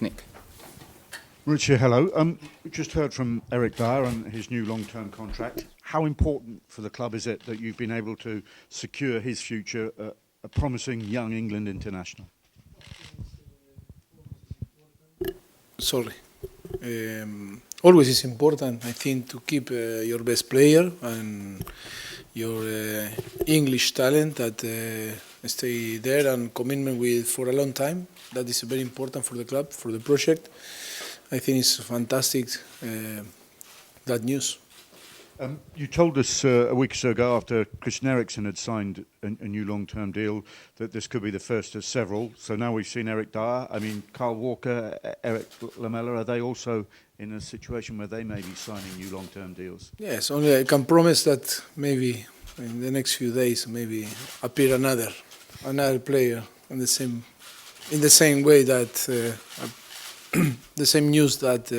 Nick. Mauricio, hello. We just heard from Eric Dyer on his new long-term contract. How important for the club is it that you've been able to secure his future, a promising young England international? Sorry. Always is important, I think, to keep your best player and your English talent that stay there and commitment with for a long time. That is very important for the club, for the project. I think it's fantastic, that news. You told us a week or so ago, after Christian Eriksen had signed a new long-term deal, that this could be the first of several. So now we've seen Eric Dyer. I mean, Kyle Walker, Eric Lamela, are they also in a situation where they may be signing new long-term deals? Yes, only I can promise that maybe in the next few days maybe appear another player in the same way that the same news that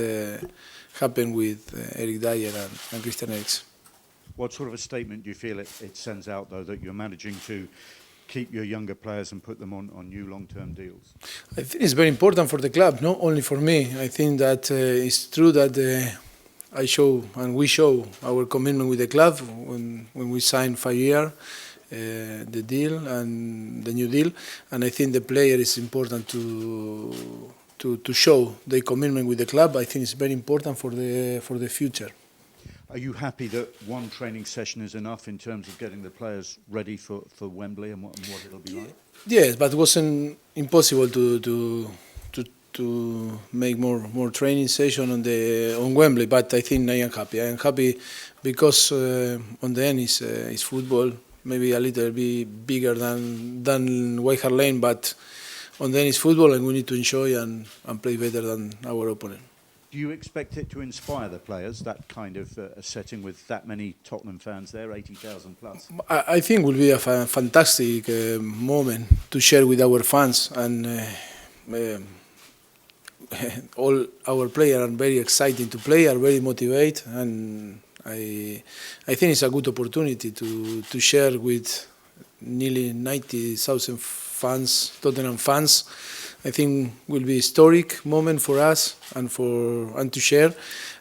happened with Eric Dyer and Christian Eriksen. What sort of a statement do you feel it sends out, though, that you're managing to keep your younger players and put them on new long-term deals? I think it's very important for the club, not only for me. I think that it's true that I show and we show our commitment with the club when we signed 5-year the deal and the new deal, and I think the player is important to show their commitment with the club. I think it's very important for the future. Are you happy that one training session is enough in terms of getting the players ready for Wembley and what it'll be like? Yes, but it wasn't impossible to make more training session on Wembley. But I think I am happy. I am happy because on the end is football. Maybe a little bit bigger than White Hart Lane, but on the end it's football, and we need to enjoy and play better than our opponent. Do you expect it to inspire the players, that kind of a setting with that many Tottenham fans there, 80,000 plus? I think it will be a fantastic moment to share with our fans, and all our players are very excited to play, are very motivated, and I think it's a good opportunity to share with nearly 90,000 fans, Tottenham fans. I think will be a historic moment for us and to share,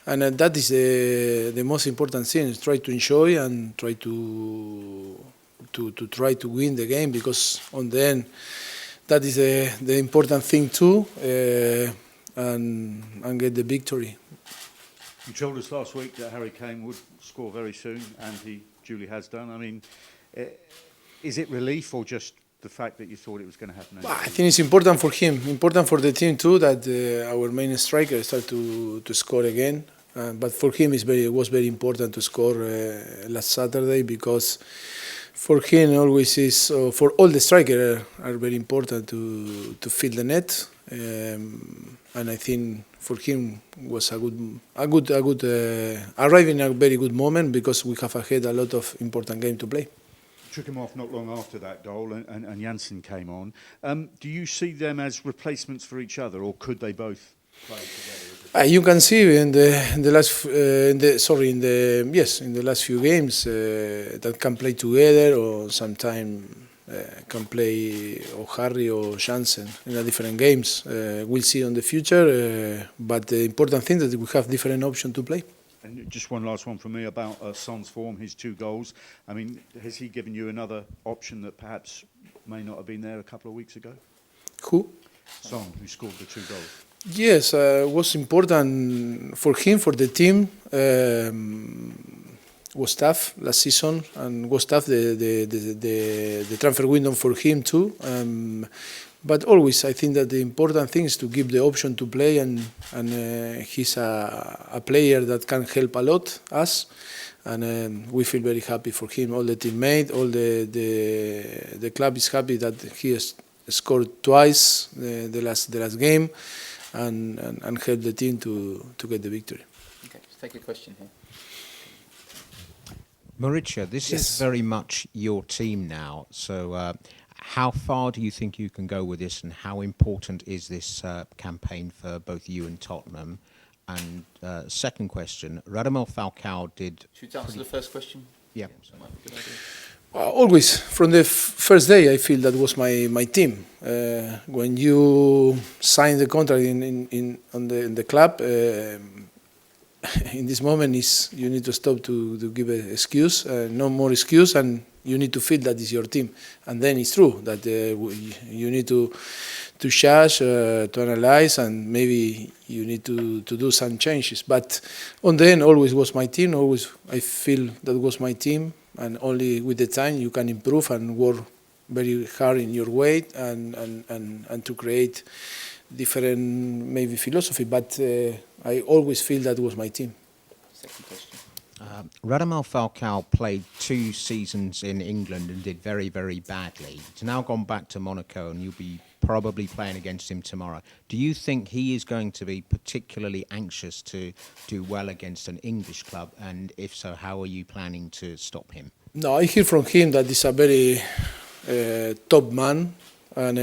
and that is the most important thing. Is try to enjoy and try to try to win the game, because on the end that is the important thing too, and get the victory. You told us last week that Harry Kane would score very soon, and he duly has done. I mean, is it relief or just the fact that you thought it was going to happen? Well, I think it's important for him, important for the team too, that our main striker start to score again. But for him, it was very important to score last Saturday, because for him always is, for all the strikers are very important to fill the net, and I think for him was arriving at a very good moment, because we have ahead a lot of important games to play. Took him off not long after that goal, and Janssen came on. Do you see them as replacements for each other, or could they both play together? You can see in the last few games that can play together, or sometimes can play or Harry or Janssen in a different games. We'll see on the future, but the important thing is that we have different options to play. And just one last one from me about Son's form, his 2 goals. I mean, has he given you another option that perhaps may not have been there a couple of weeks ago? Who? Son, who scored the 2 goals. Yes, it was important for him, for the team. Was tough last season, and was tough the transfer window for him too. But always, I think that the important thing is to give the option to play, and he's a player that can help a lot us, and we feel very happy for him. All the teammates, all the club is happy that he has scored twice the last game, and help the team to get the victory. Okay, let's take a question here. Mauricio, this is very much your team now, so how far do you think you can go with this, and how important is this campaign for both you and Tottenham? And second question, Radamel Falcao did... Should we answer the first question? Yeah. So that might be a good idea. Always, from the first day, I feel that was my team. When you sign the contract in the club, in this moment is you need to stop to give an excuse, no more excuse, and you need to feel that is your team. And then it's true that you need to judge, to analyze, and maybe you need to do some changes. But on the end, always was my team. Always I feel that was my team, and only with the time you can improve and work very hard in your way and to create different maybe philosophy. But I always feel that was my team. Second question. Radamel Falcao played 2 seasons in England and did very, very badly. He's now gone back to Monaco and you'll be probably playing against him tomorrow. Do you think he is going to be particularly anxious to do well against an English club? And if so, how are you planning to stop him? No, I hear from him that he's a very top man, and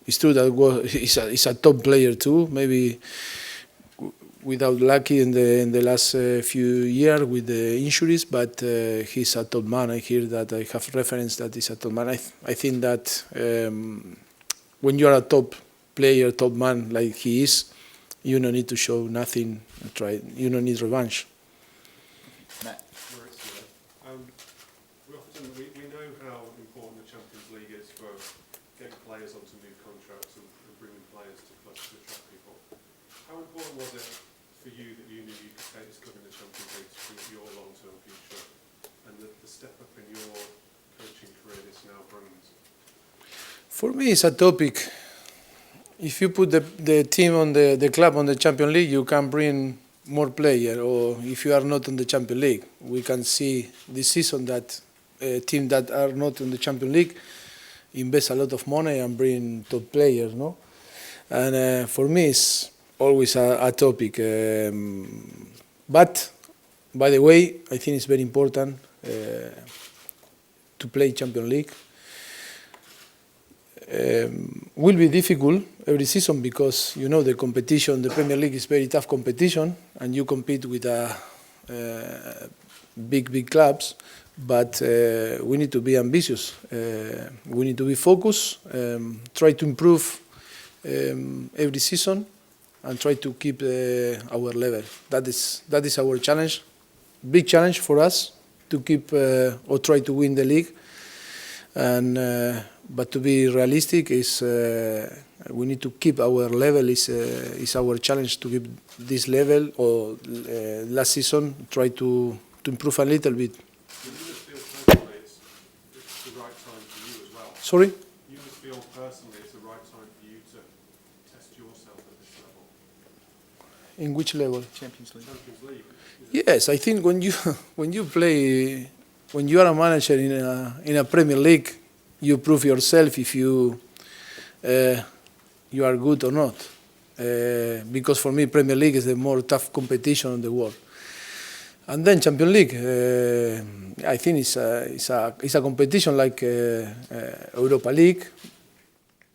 it's true that he's a top player too. Maybe without lucky in the last few years with the injuries, but he's a top man. I hear that, I have reference that he's a top man. I think that when you are a top player, top man like he is, you don't need to show nothing. You don't need revenge. Matt. We know how important the Champions League is for getting players onto new contracts and bringing players to clubs to attract people. How important was it for you that you knew you could take this club in the Champions League to prove your long-term future, and the step up in your coaching career this now brings? For me, it's a topic. If you put the team on the club on the Champions League, you can bring more players. Or if you are not on the Champions League, we can see this season that teams that are not in the Champions League invest a lot of money and bring top players, no? And for me, it's always a topic. But, by the way, I think it's very important to play Champions League. Will be difficult every season because you know the competition, the Premier League is very tough competition, and you compete with big clubs. But we need to be ambitious. We need to be focused. Try to improve every season, and try to keep our level. That is our challenge, big challenge for us to keep or try to win the league. And but to be realistic is we need to keep our level. Is our challenge to keep this level. Or last season try to improve a little bit. You must feel personally it's the right time for you as well. Sorry. You must feel personally it's the right time for you to test yourself at this level. In which level? Champions League. Champions League. Yes, I think when you play, when you are a manager in a Premier League, you prove yourself if you are good or not. Because for me, Premier League is the more tough competition in the world. And then Champions League, I think it's a competition like Europa League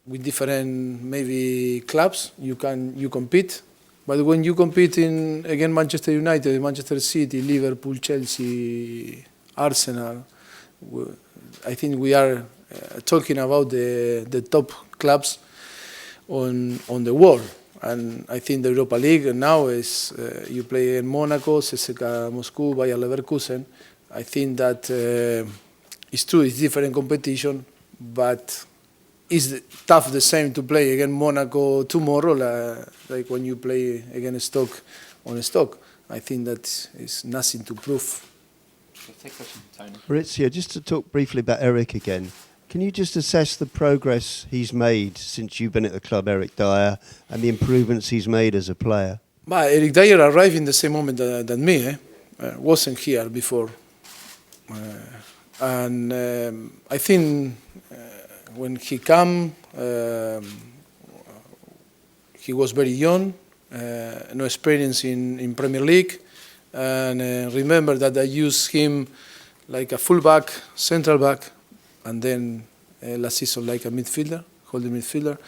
with different maybe clubs. You compete. But when you compete against Manchester United, Manchester City, Liverpool, Chelsea, Arsenal, I think we are talking about the top clubs on the world. And I think the Europa League now is you play in Monaco, CSKA Moscow, Bayer Leverkusen. I think that it's true, it's different competition, but it's tough the same to play against Monaco tomorrow, like when you play against Stoke on Stoke. I think that is nothing to prove. Okay, take a question, Tony. Mauricio, just to talk briefly about Eric again, can you just assess the progress he's made since you've been at the club, Eric Dyer, and the improvements he's made as a player? But Eric Dyer arrived in the same moment than me. Wasn't here before. And I think when he came, he was very young, no experience in Premier League. And remember that I used him like a fullback, central back, and then last season like a midfielder, holding midfielder.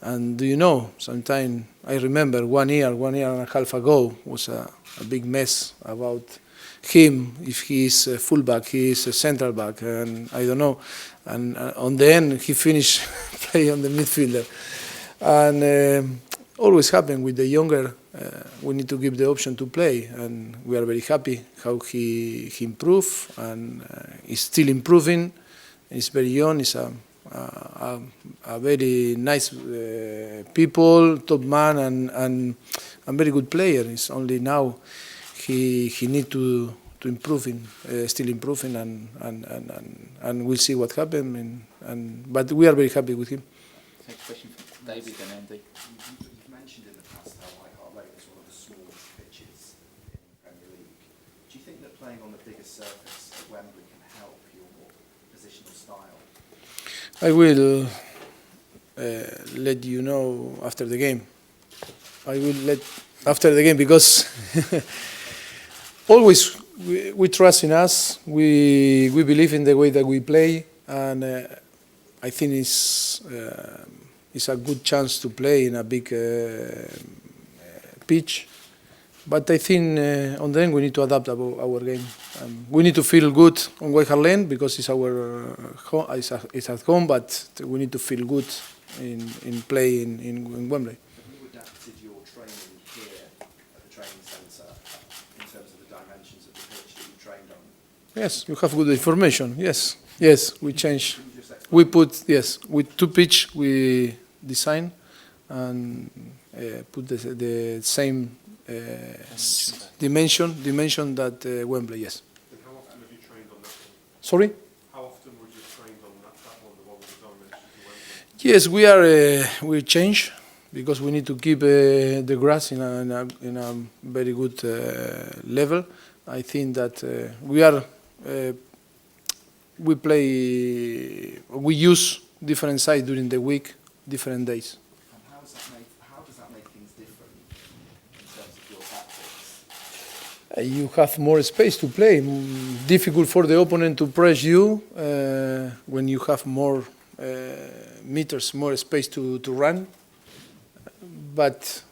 And do you know, sometimes I remember 1 year and a half ago was a big mess about him if he is a fullback, he is a central back, and I don't know. And on the end, he finished playing on the midfielder. And always happen with the younger. We need to give the option to play, and we are very happy how he improved and is still improving. He's very young. He's a very nice people, top man, and very good player. It's only now he need to improving, still improving, and we'll see what happens. But we are very happy with him. Next question from David and Andy. You've mentioned in the past how White Hart Lane is one of the smallest pitches in the Premier League. Do you think that playing on the bigger surface at Wembley can help your positional style? I will let you know after the game. I will let after the game because always we trust in us. We believe in the way that we play, and I think it's a good chance to play in a big pitch. But I think on the end we need to adapt our game. We need to feel good on White Hart Lane because it's our it's at home. But we need to feel good in play in Wembley. Have you adapted your training here at the training centre in terms of the dimensions of the pitch that you've trained on? Yes, you have good information. Yes, we change. We put with two pitch we design and put the same dimension that Wembley. Yes. And how often have you trained on that one? Sorry. How often would you trained on that one, the one with the dimensions of Wembley? Yes, we change because we need to keep the grass in a very good level. I think that we use different sites during the week, different days. And how does that make things different in terms of your tactics? You have more space to play. Difficult for the opponent to press you when you have more meters, more space to run. But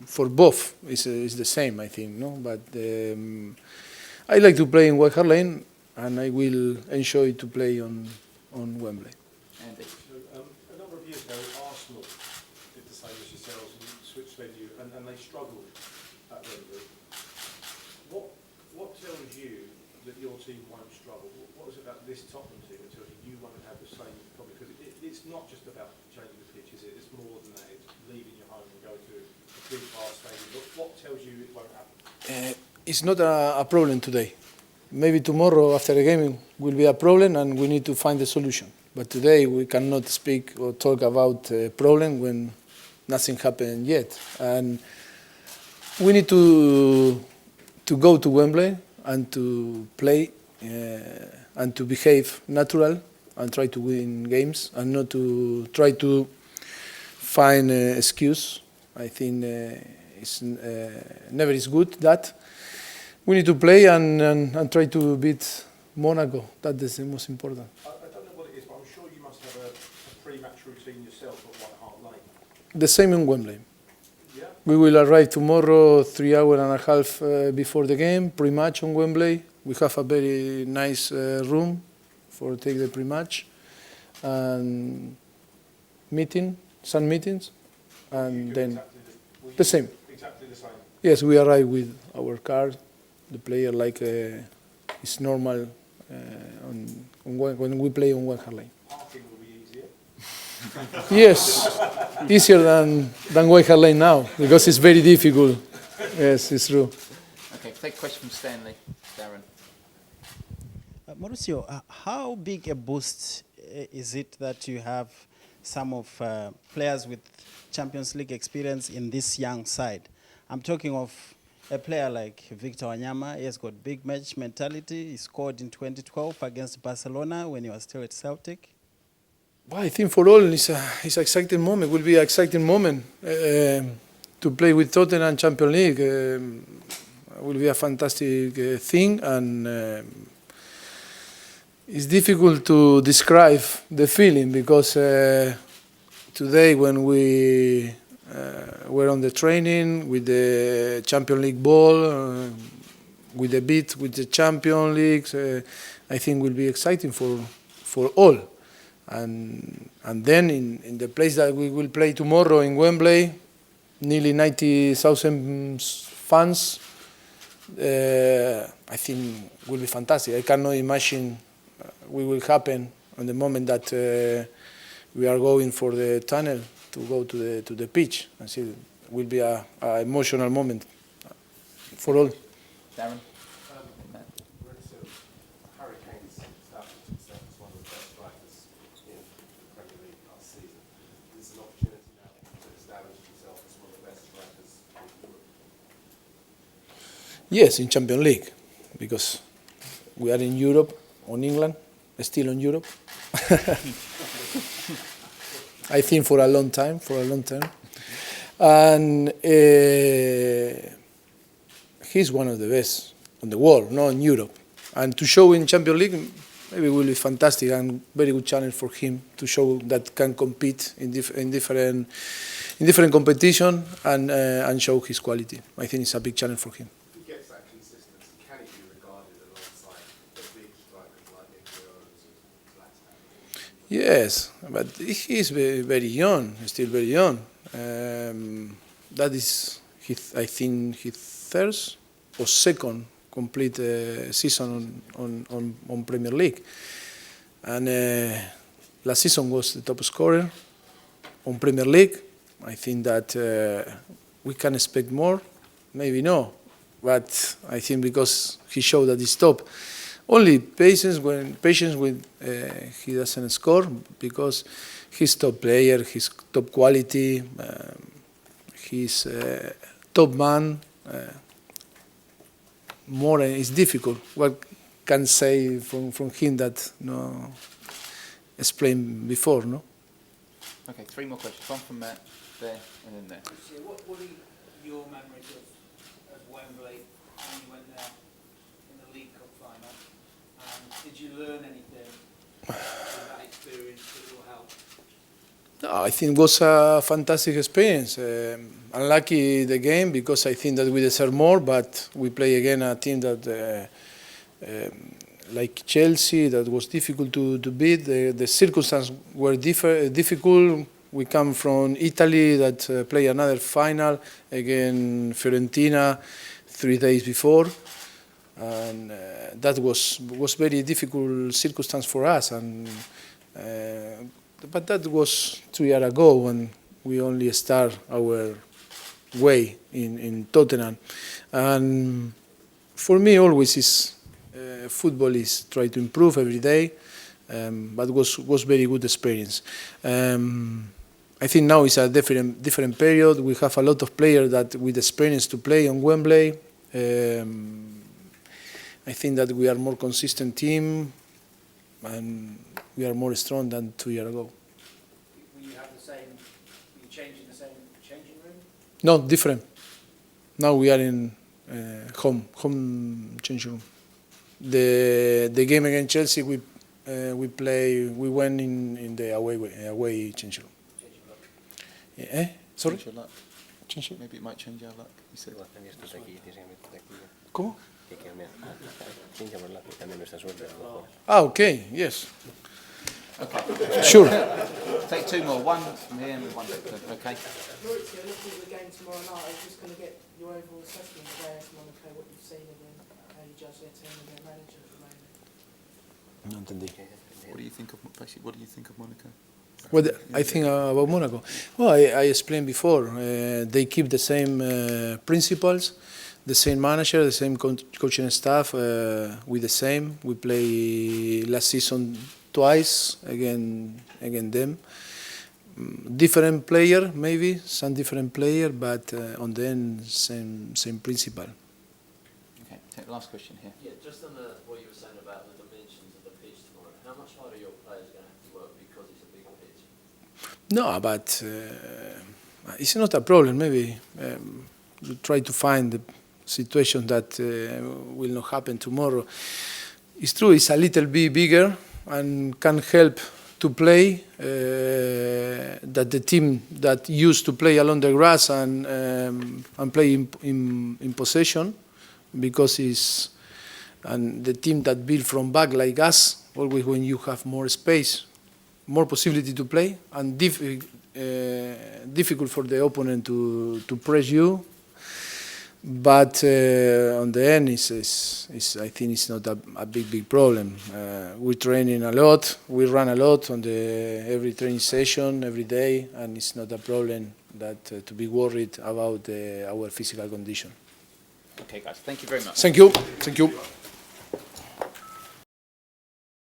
for both, it's the same, I think. No, but I like to play in White Hart Lane, and I will enjoy to play on Wembley. Andy. So, a number of years ago, Arsenal did the same as yourselves and switched venue, and they struggled at Wembley. What tells you that your team won't struggle? What is it about this Tottenham team that tells you won't have the same problem? Because it's not just about changing the pitch, is it? It's more than that. It's leaving your home and go to a big past stadium. But what tells you it won't happen? It's not a problem today. Maybe tomorrow after the game will be a problem and we need to find a solution. But today we cannot speak or talk about a problem when nothing happened yet. And we need to go to Wembley and to play and to behave natural and try to win games and not to try to find an excuse. I think it's never is good that. We need to play and try to beat Monaco. That is the most important. I don't know what it is, but I'm sure you must have a pre-match routine yourself at White Hart Lane. The same in Wembley. Yeah? We will arrive tomorrow 3 hours and a half before the game, pre-match on Wembley. We have a very nice room for take the pre-match and some meetings, and then the same. Exactly the same. Yes, we arrive with our car. The player like it's normal when we play on White Hart Lane. Parking will be easier. Yes, easier than White Hart Lane now because it's very difficult. Yes, it's true. Okay, take a question from Stanley. Darren. Mauricio, how big a boost is it that you have some of players with Champions League experience in this young side? I'm talking of a player like Victor Wanyama. He has got big match mentality. He scored in 2012 against Barcelona when he was still at Celtic. Well, I think for all it's an exciting moment. It will be an exciting moment to play with Tottenham Champions League. It will be a fantastic thing, and it's difficult to describe the feeling because today when we were on the training with the Champions League ball, with the bid with the Champions League, I think will be exciting for all. And then in the place that we will play tomorrow in Wembley, nearly 90,000 fans. I think will be fantastic. I cannot imagine what will happen on the moment that we are going for the tunnel to go to the pitch. I see it will be a emotional moment for all. Darren? Mauricio, Harry Kane's established himself as one of the best strikers in the Premier League last season. This is an opportunity now to establish himself as one of the best strikers in Europe. Yes, in Champions League, because we are in Europe, on England, still on Europe. I think for a long time, and he's one of the best on the world, not in Europe. And to show in Champions League, maybe will be fantastic and very good challenge for him to show that can compete in different competition and show his quality. I think it's a big challenge for him. If he gets that consistency, can he be regarded alongside the big strikers like Nick Zlatan? Yes, but he is very young, still very young. That is, I think, his third or second complete season on Premier League. And last season was the top scorer on Premier League. I think that we can expect more, maybe no, but I think because he showed that he's top. Only patience when he doesn't score, because he's top player, he's top quality, he's top man. More is difficult. What can say from him that no explained before, no? Okay, 3 more questions. One from Matt, there, and then there. What are your memories of Wembley when you went there in the League Cup final? And did you learn anything from that experience that will help? No, I think it was a fantastic experience. Unlucky the game because I think that we deserve more, but we play again a team that, like Chelsea, that was difficult to beat. The circumstances were difficult. We come from Italy that play another final against Fiorentina 3 days before, and that was very difficult circumstance for us. And but that was 2 years ago when we only start our way in Tottenham. And for me, always is football is try to improve every day, but was very good experience. I think now it's a different period. We have a lot of players that with experience to play on Wembley. I think that we are more consistent team, and we are more strong than 2 years ago. Will you have the same? Will you change in the same changing room? No, different. Now we are in home changing room. The game against Chelsea, we went in the away changing room. Sorry? Change your luck. Maybe it might change our luck, you said. ¿Cómo? Okay, yes. Okay. Sure. Take 2 more. One from here and one from there. Okay. Mauricio, looking at the game tomorrow night, I was just going to get your overall assessment of AS Monaco, what you've seen of them, how you judge their team and their manager at the moment. No entendí. What do you think of Monaco? What I think about Monaco? Well, I explained before. They keep the same principles, the same manager, the same coaching staff. With the same. We play last season twice against them. Different player, maybe some different player, but on the end same principle. Okay. Take the last question here. Yeah, just on what you were saying about the dimensions of the pitch tomorrow. How much harder are your players going to have to work because it's a bigger pitch? No, but it's not a problem. Maybe you try to find the situation that will not happen tomorrow. It's true, it's a little bit bigger and can help to play that the team that used to play along the grass and play in possession because it's and the team that build from back like us, always when you have more space, more possibility to play, and difficult for the opponent to press you. But on the end, I think it's not a big problem. We're training a lot, we run a lot on every training session, every day, and it's not a problem that to be worried about our physical condition. Okay, guys, thank you very much. Thank you. Thank you.